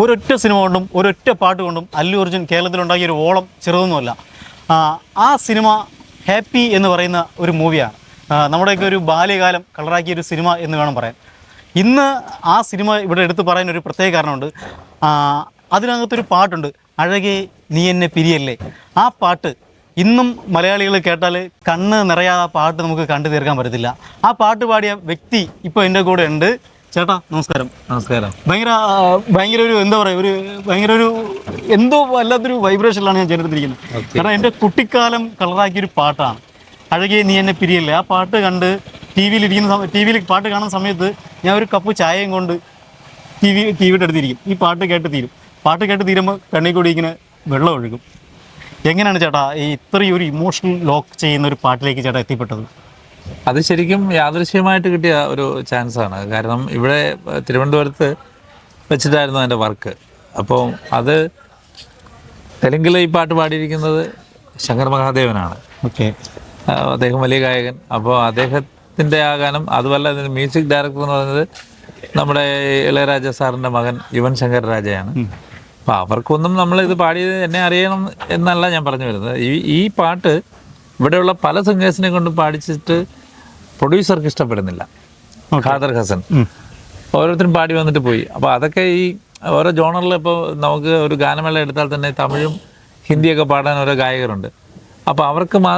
ഒരൊറ്റ സിനിമ കൊണ്ടും ഒരൊറ്റ പാട്ട് കൊണ്ടും അല്ലു അർജുൻ കേരളത്തിലുണ്ടാക്കിയ ഒരു ഓളം ചെറുതൊന്നുമല്ല. ആ സിനിമ ഹാപ്പി എന്ന് പറയുന്ന ഒരു മൂവിയാണ്. നമ്മുടെയൊക്കെ ഒരു ബാല്യകാലം കളറാക്കിയ ഒരു സിനിമ എന്ന് വേണം പറയാൻ. ഇന്ന് ആ സിനിമ ഇവിടെ എടുത്തു പറയാൻ ഒരു പ്രത്യേക കാരണമുണ്ട്. അതിനകത്തൊരു പാട്ടുണ്ട്, അഴകേ നീ എന്നെ പിരിയല്ലേ. ആ പാട്ട് ഇന്നും മലയാളികൾ കേട്ടാൽ കണ്ണ് നിറയാതെ ആ പാട്ട് നമുക്ക് കണ്ടു തീർക്കാൻ പറ്റത്തില്ല. ആ പാട്ട് പാടിയ വ്യക്തി ഇപ്പോൾ എൻ്റെ കൂടെ ഉണ്ട്. ചേട്ടാ നമസ്കാരം. നമസ്കാരം. ഭയങ്കര ഒരു എന്താ പറയുക, ഭയങ്കര ഒരു എന്തോ വല്ലാത്തൊരു വൈബ്രേഷനിലാണ് ഞാൻ ചേർത്തിരിക്കുന്നത്. കാരണം എൻ്റെ കുട്ടിക്കാലം കളറാക്കിയൊരു പാട്ടാണ് അഴകേ നീ എന്നെ പിരിയല്ലേ. ആ പാട്ട് കണ്ട് ടി വിയിൽ പാട്ട് കാണുന്ന സമയത്ത് ഞാൻ ഒരു കപ്പ് ചായയും കൊണ്ട് ടിവിയുടെ അടുത്തിരിക്കും. ഈ പാട്ട് കേട്ട് തീരുമ്പോൾ കണ്ണിൽ കൂടി ഇങ്ങനെ വെള്ളം ഒഴുകും. എങ്ങനെയാണ് ചേട്ടാ ഈ ഇത്രയും ഒരു ഇമോഷണൽ ലോക്ക് ചെയ്യുന്ന ഒരു പാട്ടിലേക്ക് ചേട്ടാ എത്തിപ്പെട്ടത്? അത് ശരിക്കും യാദൃശ്യമായിട്ട് കിട്ടിയ ഒരു ചാൻസാണ്. കാരണം ഇവിടെ തിരുവനന്തപുരത്ത് വെച്ചിട്ടായിരുന്നു എൻ്റെ വർക്ക്. അപ്പോൾ അത് തെലുങ്കിൽ ഈ പാട്ട് പാടിയിരിക്കുന്നത് ശങ്കർ മഹാദേവനാണ്. ഓക്കെ. അദ്ദേഹം വലിയ ഗായകൻ. അപ്പോൾ അദ്ദേഹത്തിൻ്റെ ആ ഗാനം, അതുപോലെ അതിന് മ്യൂസിക് ഡയറക്ടർ എന്ന് പറയുന്നത് നമ്മുടെ ഇളയരാജ സാറിൻ്റെ മകൻ യുവൻ ശങ്കർ രാജയാണ്. അപ്പോൾ അവർക്കൊന്നും നമ്മളിത് പാടിയത് എന്നെ അറിയണം എന്നല്ല ഞാൻ പറഞ്ഞു വരുന്നത്. ഈ പാട്ട് ഇവിടെയുള്ള പല സിംഗേഴ്സിനെ കൊണ്ട് പാടിച്ചിട്ട് പ്രൊഡ്യൂസർക്ക് ഇഷ്ടപ്പെടുന്നില്ല. ഖാദർ ഹസൻ ഓരോരുത്തരും പാടി വന്നിട്ട് പോയി. അപ്പോൾ അതൊക്കെ ഈ ഓരോ ജോണറിൽ ഇപ്പോൾ നമുക്ക് ഒരു ഗാനമേള എടുത്താൽ തന്നെ തമിഴും ഹിന്ദിയൊക്കെ പാടാൻ ഓരോ ഗായകരുണ്ട്. അപ്പോൾ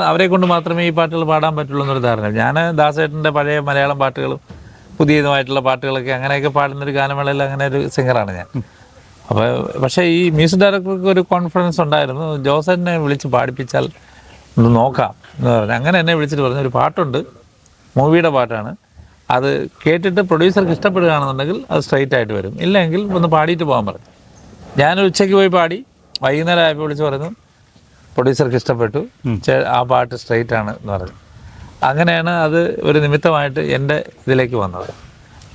അവരെ കൊണ്ട് മാത്രമേ ഈ പാട്ടുകൾ പാടാൻ പറ്റുള്ളൂ എന്നൊരു ധാരണ. ഞാൻ ദാസേട്ടൻ്റെ പഴയ മലയാളം പാട്ടുകളും പുതിയതുമായിട്ടുള്ള പാട്ടുകളൊക്കെ അങ്ങനെയൊക്കെ പാടുന്നൊരു ഗാനമേളയിൽ അങ്ങനെ ഒരു സിംഗറാണ് ഞാൻ. അപ്പോൾ പക്ഷേ ഈ മ്യൂസിക് ഡയറക്ടർക്ക് ഒരു കോൺഫിഡൻസ് ഉണ്ടായിരുന്നു, ജോസനെ വിളിച്ച് പാടിപ്പിച്ചാൽ ഒന്ന് നോക്കാം എന്ന് പറഞ്ഞു. അങ്ങനെ എന്നെ വിളിച്ചിട്ട് പറഞ്ഞു, ഒരു പാട്ടുണ്ട്, മൂവിയുടെ പാട്ടാണ്, അത് കേട്ടിട്ട് പ്രൊഡ്യൂസർക്ക് ഇഷ്ടപ്പെടുകയാണെന്നുണ്ടെങ്കിൽ അത് സ്ട്രൈറ്റ് ആയിട്ട് വരും, ഇല്ലെങ്കിൽ ഒന്ന് പാടിയിട്ട് പോകാൻ പറഞ്ഞു. ഞാനൊരു ഉച്ചയ്ക്ക് പോയി പാടി, വൈകുന്നേരം ആയപ്പോൾ വിളിച്ച് പറഞ്ഞു പ്രൊഡ്യൂസർക്ക് ഇഷ്ടപ്പെട്ടു, ആ പാട്ട് സ്ട്രൈറ്റ് ആണ് എന്ന് പറഞ്ഞു. അങ്ങനെയാണ് അത് ഒരു നിമിത്തമായിട്ട് എൻ്റെ ഇതിലേക്ക് വന്നത്.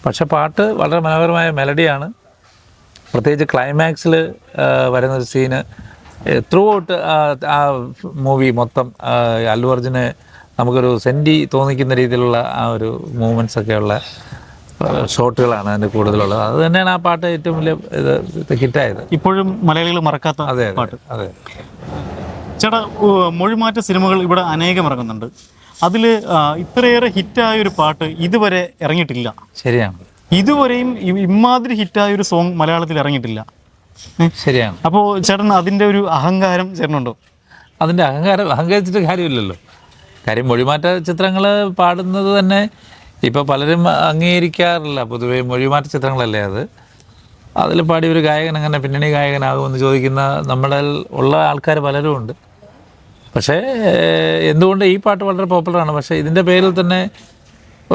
പക്ഷെ പാട്ട് വളരെ മനോഹരമായ മെലഡിയാണ്. പ്രത്യേകിച്ച് ക്ലൈമാക്സിൽ വരുന്നൊരു സീന് ത്രൂ ഔട്ട് ആ മൂവി മൊത്തം അല്ലു അർജുന് നമുക്കൊരു സെൻറ്റി തോന്നിക്കുന്ന രീതിയിലുള്ള ആ ഒരു മൂവ്മെൻറ്റ്സ് ഒക്കെയുള്ള ഷോട്ടുകളാണ് അതിൻ്റെ കൂടുതലുള്ളത്. അത് തന്നെയാണ് ആ പാട്ട് ഏറ്റവും വലിയ ഇത് ഹിറ്റായത്. ഇപ്പോഴും മലയാളികൾ മറക്കാത്ത പാട്ട്. അതെ. ചേട്ടാ, മൊഴിമാറ്റ സിനിമകൾ ഇവിടെ അനേകം ഇറങ്ങുന്നുണ്ട്. അതിൽ ഇത്രയേറെ ഹിറ്റായ ഒരു പാട്ട് ഇതുവരെ ഇറങ്ങിയിട്ടില്ല. ശരിയാണ്. ഇതുവരെയും ഇമാതിരി ഹിറ്റായ ഒരു സോങ് മലയാളത്തിൽ ഇറങ്ങിയിട്ടില്ല. ശരിയാണ്. അപ്പോൾ ചേട്ടൻ അതിൻ്റെ ഒരു അഹങ്കാരം ചേട്ടനുണ്ടോ? അതിൻ്റെ അഹങ്കരിച്ചിട്ട് കാര്യമില്ലല്ലോ. കാര്യം മൊഴിമാറ്റ ചിത്രങ്ങൾ പാടുന്നത് തന്നെ ഇപ്പോൾ പലരും അംഗീകരിക്കാറില്ല. പൊതുവേ മൊഴിമാറ്റ ചിത്രങ്ങളല്ലേ അത്. അതിൽ പാടി ഒരു ഗായകൻ അങ്ങനെ പിന്നണി ഗായകനാകുമെന്ന് ചോദിക്കുന്ന നമ്മുടെ ഉള്ള ആൾക്കാർ പലരും ഉണ്ട്. പക്ഷേ എന്തുകൊണ്ട് ഈ പാട്ട് വളരെ പോപ്പുലറാണ്. പക്ഷേ ഇതിൻ്റെ പേരിൽ തന്നെ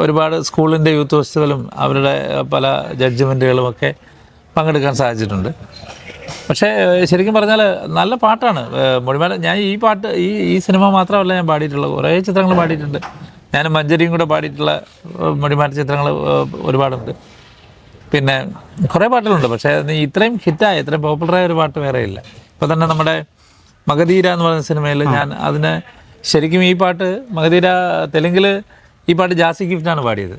ഒരുപാട് സ്കൂളിൻ്റെ യൂത്ത് ഫെസ്റ്റിവലും അവരുടെ പല ജഡ്ജ്മെൻറ്റുകളും ഒക്കെ പങ്കെടുക്കാൻ സാധിച്ചിട്ടുണ്ട്. പക്ഷേ ശരിക്കും പറഞ്ഞാൽ നല്ല പാട്ടാണ് മൊഴിമാറ്റ. ഞാൻ ഈ പാട്ട് ഈ സിനിമ മാത്രമല്ല ഞാൻ പാടിയിട്ടുള്ളത്, കുറേ ചിത്രങ്ങൾ പാടിയിട്ടുണ്ട്. ഞാൻ മഞ്ചരിയും കൂടെ പാടിയിട്ടുള്ള മൊഴിമാറ്റ ചിത്രങ്ങൾ ഒരുപാടുണ്ട്. പിന്നെ കുറേ പാട്ടുകളുണ്ട്. പക്ഷേ ഇത്രയും ഹിറ്റായ ഇത്രയും പോപ്പുലറായ ഒരു പാട്ട് വേറെ ഇല്ല. ഇപ്പോൾ തന്നെ നമ്മുടെ മഗധീര എന്ന് പറയുന്ന സിനിമയിൽ ഞാൻ അതിന് ശരിക്കും ഈ പാട്ട് മഗധീര തെലുങ്കിൽ ഈ പാട്ട് ജാസി ഗിഫ്റ്റാണ് പാടിയത്.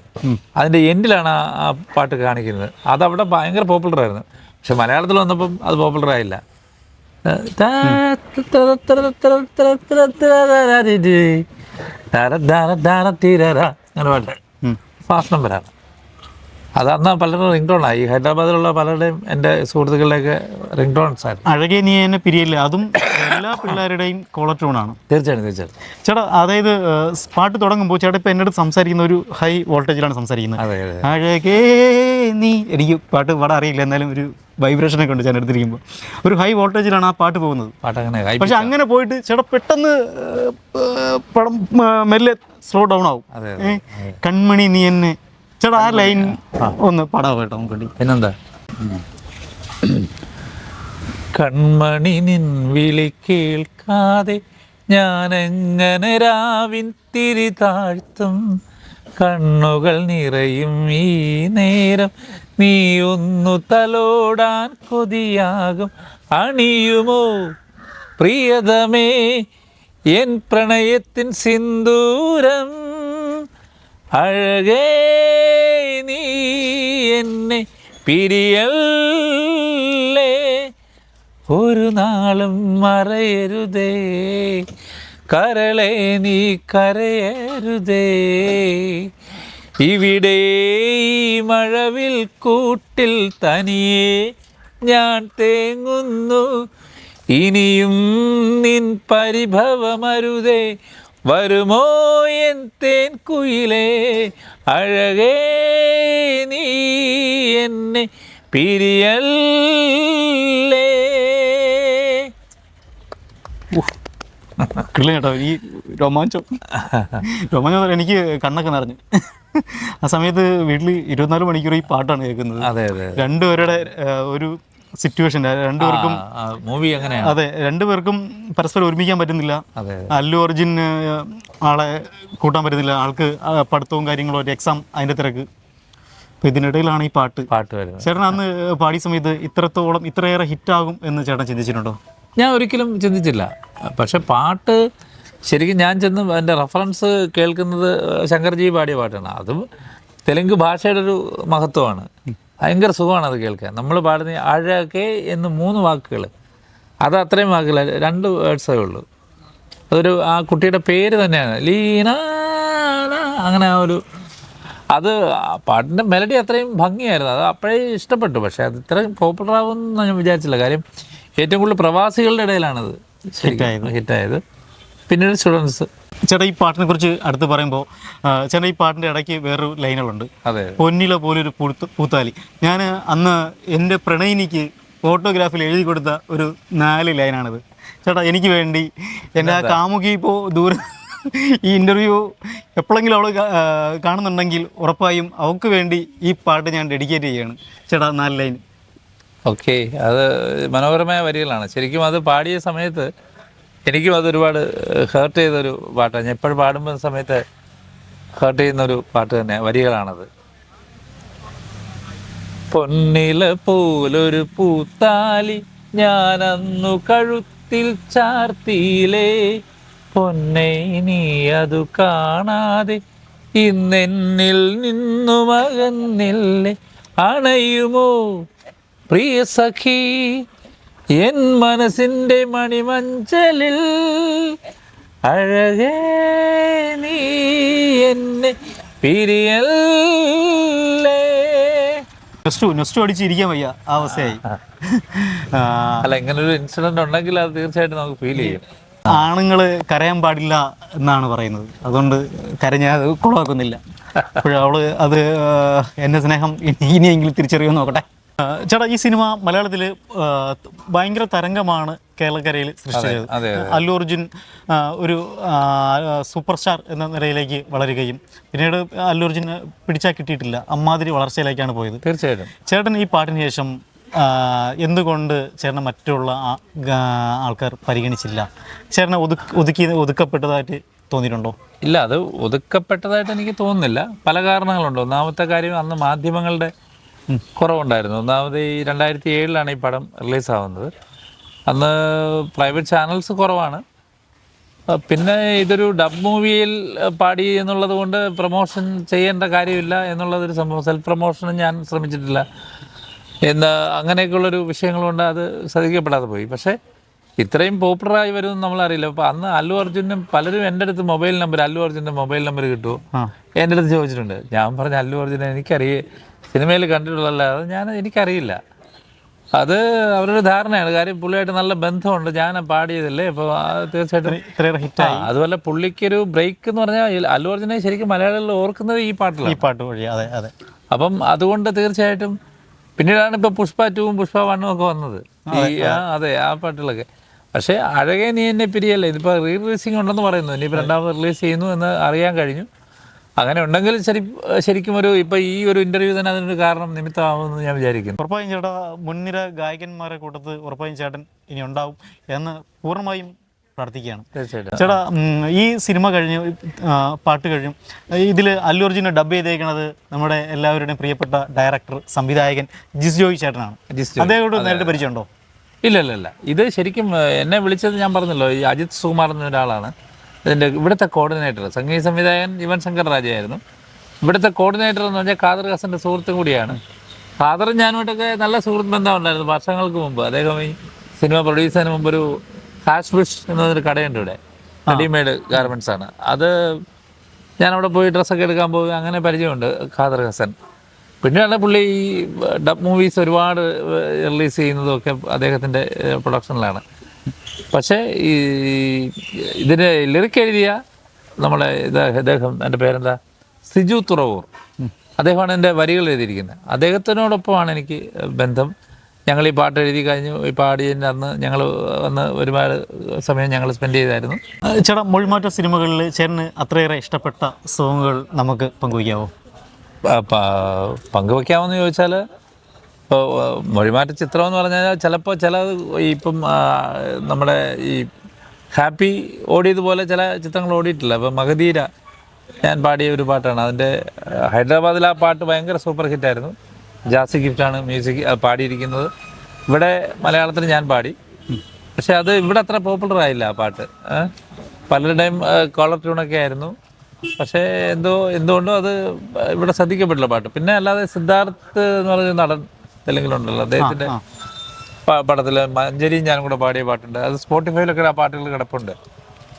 അതിൻ്റെ എൻഡിലാണ് ആ പാട്ട് കാണിക്കുന്നത്. അതവിടെ ഭയങ്കര പോപ്പുലറായിരുന്നു. പക്ഷെ മലയാളത്തിൽ വന്നപ്പം അത് പോപ്പുലറായില്ല. അങ്ങനെ പാട്ട് ഫാസ്റ്റ് നമ്പറാണ്. അത് അന്ന് പലരും റിംഗ് ടോണാണ്. ഈ ഹൈദരാബാദിലുള്ള പലരുടെയും എൻ്റെ സുഹൃത്തുക്കളുടെയൊക്കെ റിംഗ് ടോൺസ് ആയിരുന്നു. അഴകേ നീ എന്നെ പിരിയില്ല, അതും എല്ലാ പിള്ളേരുടെയും കോളർ ട്യൂണാണ്. തീർച്ചയായിട്ടും. ചേട്ടാ, അതായത് പാട്ട് തുടങ്ങുമ്പോൾ ചേട്ടാ ഇപ്പം എൻ്റെ അടുത്ത് സംസാരിക്കുന്ന ഒരു ഹൈ വോൾട്ടേജിലാണ് സംസാരിക്കുന്നത്. അഴകേ നീ, എനിക്ക് പാട്ട് പാടാൻ അറിയില്ല, എന്നാലും ഒരു വൈബ്രേഷനൊക്കെ ഉണ്ട് ഞാൻ എടുത്തിരിക്കുമ്പോൾ. ഒരു ഹൈ വോൾട്ടേജിലാണ് ആ പാട്ട് പോകുന്നത്. പക്ഷെ അങ്ങനെ പോയിട്ട് ചേട്ടാ പെട്ടെന്ന് പടം മെല്ലെ സ്ലോ ഡൗൺ ആവും. കൺമണി നീ എന്നെ. ചേട്ടാ ആ ലൈൻ ഒന്ന് പാടാവോ കേട്ടോ നമുക്ക്? പിന്നെന്താ? കൺമണി നിൻ വിളി കേൾക്കാതെ ഞാനെങ്ങനെ രാവിൻ തിരി താഴ്ത്തും, കണ്ണുകൾ നിറയും ഈ നേരം നീ ഒന്നു തലോടാൻ കൊതിയാകും, അണിയുമോ പ്രിയതമേ എൻ പ്രണയത്തിൻ സിന്ദൂരം, അഴകേ നീ എന്നെ പിരിയല്ലേ. ഒരു നാളും മറയരുതേ, കരളെ നീ കരയരുതേ, ഇവിടെ ഈ മഴവിൽ കൂട്ടിൽ തനിയെ ഞാൻ തേങ്ങുന്നു, ഇനിയും നിൻ പരിഭവമരുതേ, വരുമോ എൻ തേൻ കുയിലേ, അഴകേ നീ എന്നെ പിരിയല്ലേ. കിളി കേട്ടോ ഈ രോമാഞ്ചം എനിക്ക് കണ്ണൊക്കെ നിറഞ്ഞു. ആ സമയത്ത് വീട്ടിൽ 24 മണിക്കൂർ ഈ പാട്ടാണ് കേൾക്കുന്നത്. അതെ അതെ, രണ്ടുപേരുടെ ഒരു സിറ്റുവേഷൻ, രണ്ടുപേർക്കും മൂവി അങ്ങനെയാണ്. അതെ, രണ്ടുപേർക്കും പരസ്പരം ഒരുമിക്കാൻ പറ്റുന്നില്ല. അതെ, അല്ലു അർജുൻ ആളെ കൂട്ടാൻ പറ്റുന്നില്ല, ആൾക്ക് പഠിത്തവും കാര്യങ്ങളും ഒരു എക്സാം അതിൻ്റെ തിരക്ക്. അപ്പോൾ ഇതിനിടയിലാണ് ഈ പാട്ട് വരുന്നത്. ചേട്ടൻ അന്ന് പാടിയ സമയത്ത് ഇത്രയേറെ ഹിറ്റാകും എന്ന് ചേട്ടൻ ചിന്തിച്ചിട്ടുണ്ടോ? ഞാൻ ഒരിക്കലും ചിന്തിച്ചില്ല. പക്ഷെ പാട്ട് ശരിക്കും ഞാൻ ചെന്ന് എൻ്റെ റെഫറൻസ് കേൾക്കുന്നത് ശങ്കർജി പാടിയ പാട്ടാണ്. അതും തെലുങ്ക് ഭാഷയുടെ ഒരു മഹത്വമാണ്. ഭയങ്കര സുഖമാണ് അത് കേൾക്കാൻ. നമ്മൾ പാടുന്ന അഴകെ എന്ന് 3 വാക്കുകൾ, അത് അത്രയും വാക്കുകൾ, 2 വേർഡ്സേ ഉള്ളൂ. അതൊരു ആ കുട്ടിയുടെ പേര് തന്നെയാണ് ലീന, അങ്ങനെ ആ ഒരു അത് പാട്ടിൻ്റെ മെലഡി അത്രയും ഭംഗിയായിരുന്നു. അത് അപ്പോഴേ ഇഷ്ടപ്പെട്ടു. പക്ഷേ അത് ഇത്രയും പോപ്പുലർ ആവുമെന്ന് ഞാൻ വിചാരിച്ചില്ല. കാര്യം ഏറ്റവും കൂടുതൽ പ്രവാസികളുടെ ഇടയിലാണത് ഹിറ്റായത്, പിന്നീട് സ്റ്റുഡൻസ്. ചേട്ടാ ഈ പാട്ടിനെ കുറിച്ച് അടുത്ത് പറയുമ്പോൾ ചേട്ടാ ഈ പാട്ടിൻ്റെ ഇടയ്ക്ക് വേറൊരു ലൈനുകളുണ്ട്. അതെ, പൊന്നില പോലൊരു പൂത്താലി. ഞാൻ അന്ന് എൻ്റെ പ്രണയിനിക്ക് ഫോട്ടോഗ്രാഫിൽ എഴുതി കൊടുത്ത ഒരു 4 ലൈനാണിത്. ചേട്ടാ എനിക്ക് വേണ്ടി എൻ്റെ ആ കാമുകി ഇപ്പോൾ ദൂരെ ഈ ഇൻ്റർവ്യൂ എപ്പോഴെങ്കിലും അവൾ കാണുന്നുണ്ടെങ്കിൽ ഉറപ്പായും അവൾക്ക് വേണ്ടി ഈ പാട്ട് ഞാൻ ഡെഡിക്കേറ്റ് ചെയ്യുകയാണ്. ചേട്ടാ 4 ലൈൻ. ഓക്കെ, അത് മനോഹരമായ വരികളാണ്. ശരിക്കും അത് പാടിയ സമയത്ത് എനിക്കും അതൊരുപാട് ഹേർട്ട് ചെയ്തൊരു പാട്ടാണ്. ഞാൻ എപ്പോഴും പാടുമ്പോൾ സമയത്ത് ഹേർട്ട് ചെയ്യുന്നൊരു പാട്ട് തന്നെ, വരികളാണത്. പൊന്നില പോലൊരു പൂത്താലി ഞാനന്നു കഴുത്തിൽ ചാർത്തിയിലേ, പൊന്നെ നീ അതു കാണാതെ ഇന്നെന്നിൽ നിന്നു മകന്നില്ലേ, അണയുമോ പ്രിയ സഖി എൻ മനസ്സിൻ്റെ മണിമഞ്ചലിൽ, അഴകേ നീ എന്നെ പിരിയല്ലേ. നെക്സ്റ്റ് അടിച്ചിരിക്കാൻ വയ്യ ആ അവസ്ഥയായി. അല്ല, ഇങ്ങനൊരു ഇൻസിഡന്റ് ഉണ്ടെങ്കിൽ അത് തീർച്ചയായിട്ടും നമുക്ക് ഫീൽ ചെയ്യും. ആണുങ്ങൾ കരയാൻ പാടില്ല എന്നാണ് പറയുന്നത്, അതുകൊണ്ട് കരഞ്ഞാൽ അത് കുളമാക്കുന്നില്ല. അപ്പോഴവള് അത് എൻ്റെ സ്നേഹം ഇനിയെങ്കിലും തിരിച്ചറിയുമെന്ന് നോക്കട്ടെ. ചേട്ടാ ഈ സിനിമ മലയാളത്തിൽ ഭയങ്കര തരംഗമാണ് കേരളക്കരയിൽ സൃഷ്ടിച്ചത്. അല്ലു അർജുൻ ഒരു സൂപ്പർ സ്റ്റാർ എന്ന നിലയിലേക്ക് വളരുകയും പിന്നീട് അല്ലു അർജുന് പിടിച്ചാൽ കിട്ടിയിട്ടില്ല, അമ്മാതിരി വളർച്ചയിലേക്കാണ് പോയത്. തീർച്ചയായിട്ടും ചേട്ടൻ ഈ പാട്ടിന് ശേഷം എന്തുകൊണ്ട് ചേട്ടനെ മറ്റുള്ള ആൾക്കാർ പരിഗണിച്ചില്ല? ചേട്ടനെ ഒതുക്കപ്പെട്ടതായിട്ട് തോന്നിയിട്ടുണ്ടോ? ഇല്ല, അത് ഒതുക്കപ്പെട്ടതായിട്ട് എനിക്ക് തോന്നുന്നില്ല. പല കാരണങ്ങളുണ്ട്. ഒന്നാമത്തെ കാര്യം, അന്ന് മാധ്യമങ്ങളുടെ കുറവുണ്ടായിരുന്നു. ഒന്നാമത് ഈ 2007 ഈ പടം റിലീസാവുന്നത്. അന്ന് പ്രൈവറ്റ് ചാനൽസ് കുറവാണ്. പിന്നെ ഇതൊരു ഡബ് മൂവിയിൽ പാടി എന്നുള്ളത് കൊണ്ട് പ്രൊമോഷൻ ചെയ്യേണ്ട കാര്യമില്ല എന്നുള്ളതൊരു സംഭവം. സെൽഫ് പ്രൊമോഷനും ഞാൻ ശ്രമിച്ചിട്ടില്ല അങ്ങനെയൊക്കെയുള്ളൊരു വിഷയങ്ങൾ കൊണ്ട് അത് ശ്രദ്ധിക്കപ്പെടാതെ പോയി. പക്ഷേ ഇത്രയും പോപ്പുലറായി വരുമെന്ന് നമ്മളറിയില്ല. അപ്പോൾ അന്ന് അല്ലു അർജുനും പലരും എൻ്റെ അടുത്ത് അല്ലു അർജുൻ്റെ മൊബൈൽ നമ്പർ കിട്ടുമോ എൻ്റെ അടുത്ത് ചോദിച്ചിട്ടുണ്ട്. ഞാൻ പറഞ്ഞ അല്ലു അർജുനെ സിനിമയിൽ കണ്ടിട്ടുള്ളതല്ല, അത് എനിക്കറിയില്ല. അത് അവരുടെ ധാരണയാണ്. കാര്യം പുള്ളിയായിട്ട് നല്ല ബന്ധമുണ്ട്, ഞാൻ പാടിയതല്ലേ. അപ്പോൾ തീർച്ചയായിട്ടും ഹിറ്റായി. അതുപോലെ പുള്ളിക്കൊരു ബ്രേക്ക് എന്ന് പറഞ്ഞാൽ അല്ലു അർജുനെ ശരിക്കും മലയാളികൾ ഓർക്കുന്നത് ഈ പാട്ട് വഴി. അതെ അതെ. അപ്പം അതുകൊണ്ട് തീർച്ചയായിട്ടും പിന്നീടാണ് ഇപ്പോൾ പുഷ്പ 2ഉം പുഷ്പ 1ഉം ഒക്കെ വന്നത്. അതെ, ആ പാട്ടുകളൊക്കെ. പക്ഷേ അഴകേ നീ എന്നെ പിരിയല്ലേ, ഇതിപ്പോൾ റിലീസിങ് ഉണ്ടെന്ന് പറയുന്നു. ഇനിയിപ്പോൾ 2ാമത് റിലീസ് ചെയ്യുന്നു എന്ന് അറിയാൻ കഴിഞ്ഞു. അങ്ങനെ ഉണ്ടെങ്കിൽ ശരിക്കും ഇപ്പോൾ ഈ ഒരു ഇൻ്റർവ്യൂ തന്നെ അതിനൊരു കാരണം നിമിത്തമാകുമെന്ന് ഞാൻ വിചാരിക്കുന്നു. ഉറപ്പായും ചേട്ടാ മുൻനിര ഗായകന്മാരെ കൂട്ടത്ത് ഉറപ്പായും ചേട്ടൻ ഇനി ഉണ്ടാവും എന്ന് പൂർണ്ണമായും പ്രാർത്ഥിക്കുകയാണ്. തീർച്ചയായിട്ടും. ചേട്ടാ ഈ സിനിമ കഴിഞ്ഞ് പാട്ട് കഴിഞ്ഞു, ഇതിൽ അല്ലു അർജുനെ ഡബ് ചെയ്തേക്കുന്നത് നമ്മുടെ എല്ലാവരുടെയും പ്രിയപ്പെട്ട ഡയറക്ടർ സംവിധായകൻ ജിസ് ജോയ് ചേട്ടനാണ്. അദ്ദേഹത്തോട് നേരിട്ട് പരിചയമുണ്ടോ? ഇല്ല. ഇത് ശരിക്കും എന്നെ വിളിച്ചത് ഞാൻ പറഞ്ഞല്ലോ, ഈ അജിത് സുകുമാർ എന്ന ഒരാളാണ് ഇതിൻ്റെ ഇവിടുത്തെ കോർഡിനേറ്റർ. സംഗീത സംവിധായകൻ യുവൻ ശങ്കർ രാജയായിരുന്നു. ഇവിടുത്തെ കോർഡിനേറ്റർ എന്ന് പറഞ്ഞാൽ ഖാദർ ഹസൻ്റെ സുഹൃത്തും കൂടിയാണ്. ഖാദറും ഞാനുമായിട്ടൊക്കെ നല്ല സുഹൃത്ത് ബന്ധം ഉണ്ടായിരുന്നു വർഷങ്ങൾക്ക് മുമ്പ്. അദ്ദേഹം ഈ സിനിമ പ്രൊഡ്യൂസ് ചെയ്യുന്നതിന് മുമ്പ് ഒരു ഹാഷ് ബിഷ് എന്നൊരു കടയുണ്ട് ഇവിടെ, റെഡിമെയ്ഡ് ഗാർമെൻറ്റ്സ് ആണ്. അത് ഞാനവിടെ പോയി ഡ്രസ്സൊക്കെ എടുക്കാൻ പോയി, അങ്ങനെ പരിചയമുണ്ട് ഖാദർ ഹസൻ. പിന്നെയാണ് പുള്ളി ഈ ഡബ് മൂവീസ് ഒരുപാട് റിലീസ് ചെയ്യുന്നതും ഒക്കെ അദ്ദേഹത്തിൻ്റെ പ്രൊഡക്ഷനിലാണ്. പക്ഷേ ഈ ഇതിന് ലിറിക്ക് എഴുതിയ നമ്മുടെ അദ്ദേഹം, എൻ്റെ പേരെന്താ, സിജു തുറവൂർ, അദ്ദേഹമാണ് എൻ്റെ വരികൾ എഴുതിയിരിക്കുന്നത്. അദ്ദേഹത്തിനോടൊപ്പമാണ് എനിക്ക് ബന്ധം. ഞങ്ങൾ ഈ പാട്ട് എഴുതി കഴിഞ്ഞു, ഈ പാടിയതിൻ്റെ അന്ന് ഞങ്ങൾ വന്ന് ഒരുപാട് സമയം ഞങ്ങൾ സ്പെൻഡ് ചെയ്തായിരുന്നു. ചേട്ടാ, മൊഴിമാറ്റ സിനിമകളിൽ ചേട്ടന് അത്രയേറെ ഇഷ്ടപ്പെട്ട സോങ്ങുകൾ നമുക്ക് പങ്കുവയ്ക്കാവോ? പങ്കുവയ്ക്കാമെന്ന് ചോദിച്ചാൽ, ഇപ്പോൾ മൊഴിമാറ്റ ചിത്രം എന്ന് പറഞ്ഞാൽ ചിലപ്പോൾ ചില ഇപ്പം നമ്മുടെ ഈ ഹാപ്പി ഓടിയതുപോലെ ചില ചിത്രങ്ങൾ ഓടിയിട്ടില്ല. ഇപ്പം മഗധീര ഞാൻ പാടിയ ഒരു പാട്ടാണ്. അതിൻ്റെ ഹൈദരാബാദിൽ ആ പാട്ട് ഭയങ്കര സൂപ്പർ ഹിറ്റായിരുന്നു. ജാസി ഗിഫ്റ്റാണ് മ്യൂസിക് പാടിയിരിക്കുന്നത്. ഇവിടെ മലയാളത്തിൽ ഞാൻ പാടി, പക്ഷേ അത് ഇവിടെ അത്ര പോപ്പുലർ ആയില്ല ആ പാട്ട്. പലരുടെയും കോളർ ട്യൂണൊക്കെ ആയിരുന്നു. പക്ഷേ എന്തുകൊണ്ടോ അത് ഇവിടെ ശ്രദ്ധിക്കപ്പെട്ടില്ല പാട്ട്. പിന്നെ അല്ലാതെ സിദ്ധാർത്ഥ് എന്ന് പറഞ്ഞ നടൻ തെലുങ്കിലുണ്ടല്ലോ, അദ്ദേഹത്തിൻ്റെ പടത്തിൽ മഞ്ചരിയും ഞാനും കൂടെ പാടിയ പാട്ടുണ്ട്. അത് സ്പോട്ടിഫൈയിലൊക്കെ ആ പാട്ടുകൾ കിടപ്പുണ്ട്.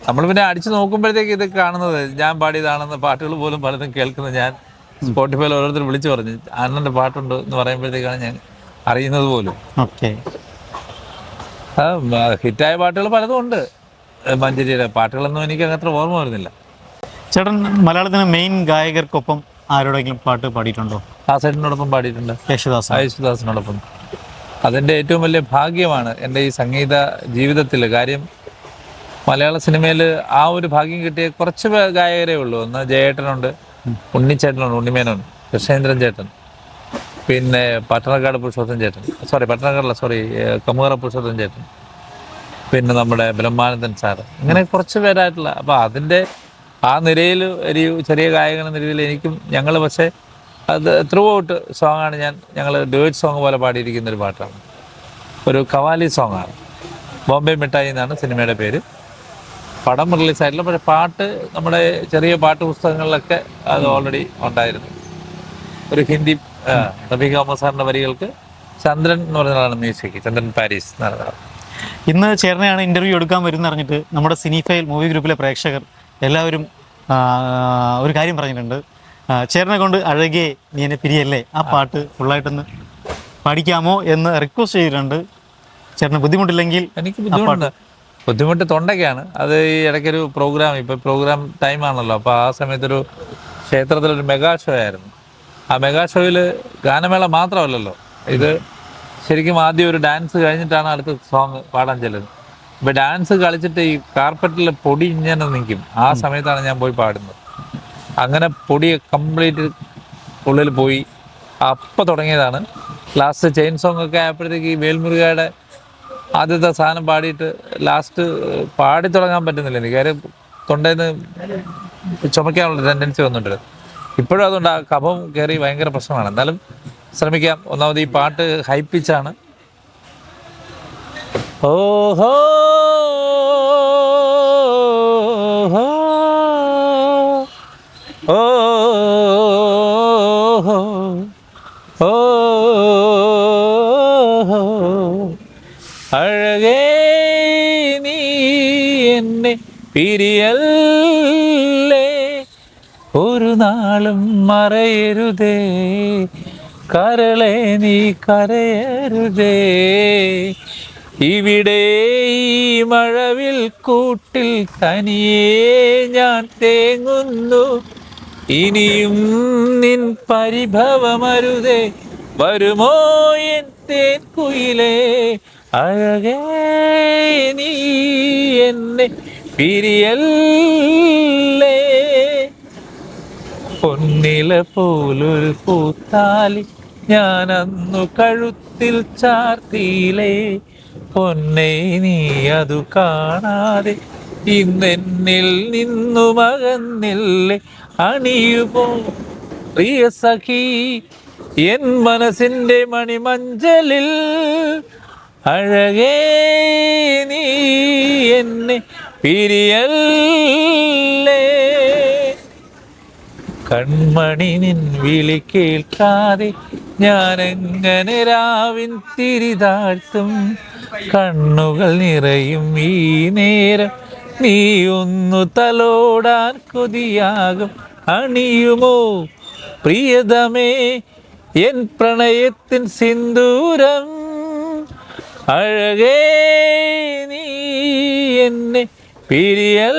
നമ്മൾ പിന്നെ അടിച്ചു നോക്കുമ്പോഴത്തേക്ക് ഇത് കാണുന്നത് ഞാൻ പാടിയതാണെന്ന് പാട്ടുകൾ പോലും പലതും കേൾക്കുന്നത് ഞാൻ സ്പോട്ടിഫൈയിൽ ഓരോരുത്തർ വിളിച്ചു പറഞ്ഞു അണ്ണൻ്റെ പാട്ടുണ്ട് എന്ന് പറയുമ്പോഴത്തേക്കാണ് ഞാൻ അറിയുന്നത് പോലും. ഓക്കെ, ഹിറ്റായ പാട്ടുകൾ പലതും ഉണ്ട്. മഞ്ചേരിയുടെ പാട്ടുകളൊന്നും എനിക്ക് അത്ര ഓർമ്മ വരുന്നില്ല. ചേട്ടൻ മലയാളത്തിന് മെയിൻ ഗായകർക്കൊപ്പം ആരോടെങ്കിലും പാട്ട് പാടിയിട്ടുണ്ടോ? ആസൈഡിനോടൊപ്പം പാടിയിട്ടുണ്ട്, യേശുദാസിനോടൊപ്പം. അതെൻ്റെ ഏറ്റവും വലിയ ഭാഗ്യമാണ് എൻ്റെ ഈ സംഗീത ജീവിതത്തിൽ. കാര്യം മലയാള സിനിമയിൽ ആ ഒരു ഭാഗ്യം കിട്ടിയ കുറച്ച് ഗായകരേ ഉള്ളൂ. ഒന്ന് ജയേട്ടനുണ്ട്, ഉണ്ണിച്ചേട്ടനുണ്ട്, ഉണ്ണിമേനുണ്ട്, കൃഷ്ണേന്ദ്രൻ ചേട്ടൻ, പിന്നെ പട്ടണക്കാട് പുരുഷോത്തം ചേട്ടൻ, കമുകറ പുരുഷോത്തം ചേട്ടൻ, പിന്നെ നമ്മുടെ ബ്രഹ്മാനന്ദൻ സാറ്, ഇങ്ങനെ കുറച്ച് പേരായിട്ടുള്ള. അപ്പോൾ അതിൻ്റെ ആ നിരയിൽ ഒരു ചെറിയ ഗായകൻ എന്ന രീതിയിൽ ഞങ്ങൾ പക്ഷേ അത് ത്രൂ ഔട്ട് സോങ്ങാണ് ഞങ്ങൾ ഡുവറ്റ് സോങ് പോലെ പാടിയിരിക്കുന്നൊരു പാട്ടാണ്. ഒരു കവാലി സോങ്ങാണ്. ബോംബെ മിഠായി എന്നാണ് സിനിമയുടെ പേര്. പടം റിലീസായിട്ടില്ല, പക്ഷേ പാട്ട് നമ്മുടെ ചെറിയ പാട്ട് പുസ്തകങ്ങളിലൊക്കെ അത് ഓൾറെഡി ഉണ്ടായിരുന്നു. ഒരു ഹിന്ദി റബീഖ് അഹമ്മദ് സാറിൻ്റെ വരികൾക്ക് ചന്ദ്രൻ എന്ന് പറഞ്ഞതാണ് മ്യൂസിക്, ചന്ദ്രൻ പാരീസ് എന്നാണ്. ഇന്ന് ചേട്ടനെയാണ് ഇൻ്റർവ്യൂ എടുക്കാൻ വരുന്ന അറിഞ്ഞിട്ട് നമ്മുടെ സിനിഫൈൽ മൂവി ഗ്രൂപ്പിലെ പ്രേക്ഷകർ എല്ലാവരും ഒരു കാര്യം പറഞ്ഞിട്ടുണ്ട്. ചേട്ടനെ കൊണ്ട് അഴകേ നീ എന്നെ പിരിയല്ലേ, ആ പാട്ട് ഫുള്ളായിട്ടൊന്ന് പാടിക്കാമോ എന്ന് റിക്വസ്റ്റ് ചെയ്തിട്ടുണ്ട്. ചേട്ടന് ബുദ്ധിമുട്ടില്ലെങ്കിൽ. എനിക്ക് ബുദ്ധിമുട്ട് തൊണ്ടയ്ക്കാണ്. അത് ഈ ഇടയ്ക്കൊരു പ്രോഗ്രാം, ഇപ്പോൾ പ്രോഗ്രാം ടൈമാണല്ലോ, അപ്പോൾ ആ സമയത്തൊരു ക്ഷേത്രത്തിലൊരു മെഗാ ഷോ ആയിരുന്നു. ആ മെഗാ ഷോയിൽ ഗാനമേള മാത്രമല്ലല്ലോ, ഇത് ശരിക്കും ആദ്യം ഒരു ഡാൻസ് കഴിഞ്ഞിട്ടാണ് അടുത്ത സോങ് പാടാൻ ചെല്ലുന്നത്. ഇപ്പോൾ ഡാൻസ് കളിച്ചിട്ട് ഈ കാർപ്പറ്റിൽ പൊടി ഇങ്ങനെ നിൽക്കും. ആ സമയത്താണ് ഞാൻ പോയി പാടുന്നത്. അങ്ങനെ പൊടി കംപ്ലീറ്റ് ഉള്ളിൽ പോയി അപ്പം തുടങ്ങിയതാണ്. ലാസ്റ്റ് ചെയിൻ സോങ് ഒക്കെ ആയപ്പോഴത്തേക്ക് ഈ വേൽമുരുകയുടെ ആദ്യത്തെ സാധനം പാടിയിട്ട് ലാസ്റ്റ് പാടി തുടങ്ങാൻ പറ്റുന്നില്ല എനിക്ക്. കാര്യം തൊണ്ടയിൽ നിന്ന് ചുമയ്ക്കാനുള്ള ടെൻഡൻസി വന്നിട്ടുണ്ട്. ഇപ്പോഴും അതുകൊണ്ട് ആ കഫം കയറി ഭയങ്കര പ്രശ്നമാണ്. എന്നാലും ശ്രമിക്കാം. ഒന്നാമത് ഈ പാട്ട് ഹൈപ്പിച്ചാണ്. ഓഹോ ഓ അഴകേ നീ എന്നെ പിരിയല്ലേ, ഒരു നാളും മറയരുതേ, കരളെ നീ കരയരുതേ, ഇവിടെ ഈ മഴവിൽ കൂട്ടിൽ തനിയേ ഞാൻ തേങ്ങുന്നു, ഇനിയും നിൻ പരിഭവമരുതേ, വരുമോ എൻ തേൻകുയിലേ, അഴകേ നീ എന്നെ പിരിയല്ലേ, പൊന്നില പോലൊരു പൂത്താലി ഞാൻ അന്നു കഴുത്തിൽ ചാർത്തിയിലേ, പൊന്നെ നീ അതു കാണാതെ ഇന്നെന്നിൽ നിന്നു മകന്നില്ലേ, അണിയുപോ പ്രിയ സഖി എൻ മനസ്സിൻ്റെ മണിമഞ്ചലിൽ, അഴകേ നീ എന്നെ പിരിയല്ലേ, കൺമണി നിൻ വിളി കേൾക്കാതെ ഞാനെങ്ങനെ രാവിൻ തിരിതാഴ്ത്തും, കണ്ണുകൾ നിറയും ഈ നേരം, നീ ഒന്നു തലോടാൻ കൊതിയാകും, അണിയുമോ പ്രിയതമേ എൻ പ്രണയത്തിൻ സിന്ദൂരം, അഴകേ നീ എന്നെ പിരിയല്ലേ,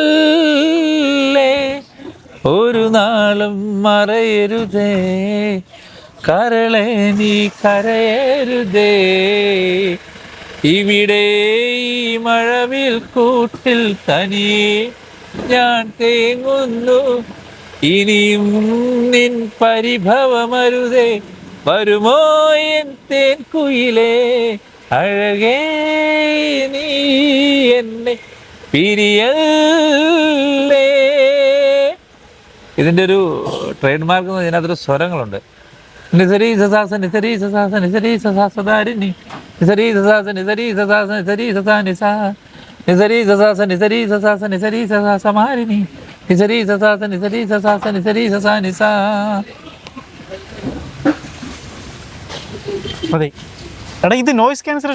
ഒരു നാളും മറയരുതേ, കരളെ നീ കരയരുതേ, ഇവിടെ ഈ മഴവിൽ കൂട്ടിൽ തനിയെ ഞാൻ തേങ്ങുന്നു, ഇനിയും നിൻ പരിഭവമരുതേ, വരുമോ എൻ തേൻ കുയിലേ, അഴകേ നീ എന്നെ പിരിയല്ലേ. ഇതിൻ്റെ ഒരു ട്രേഡ് മാർക്ക് എന്ന് പറഞ്ഞാൽ അതിനകത്തൊരു സ്വരങ്ങളുണ്ട്. നിസരി സസാസ നിസരി സസാസ നിസരി സസാസദാരിണി നിസരി സസാസ നിസരി സസാസ നിസരി സസാ നിസാ നിസരി സസാസ നിസരി സസാസ നിസരി സസാസമാരിണി നിസരി സസാസ നിസരി സസാസ നിസരി സസാ നിസാ. അതെ എടാ, ഇത് നോയ്സ് ക്യാൻസൽ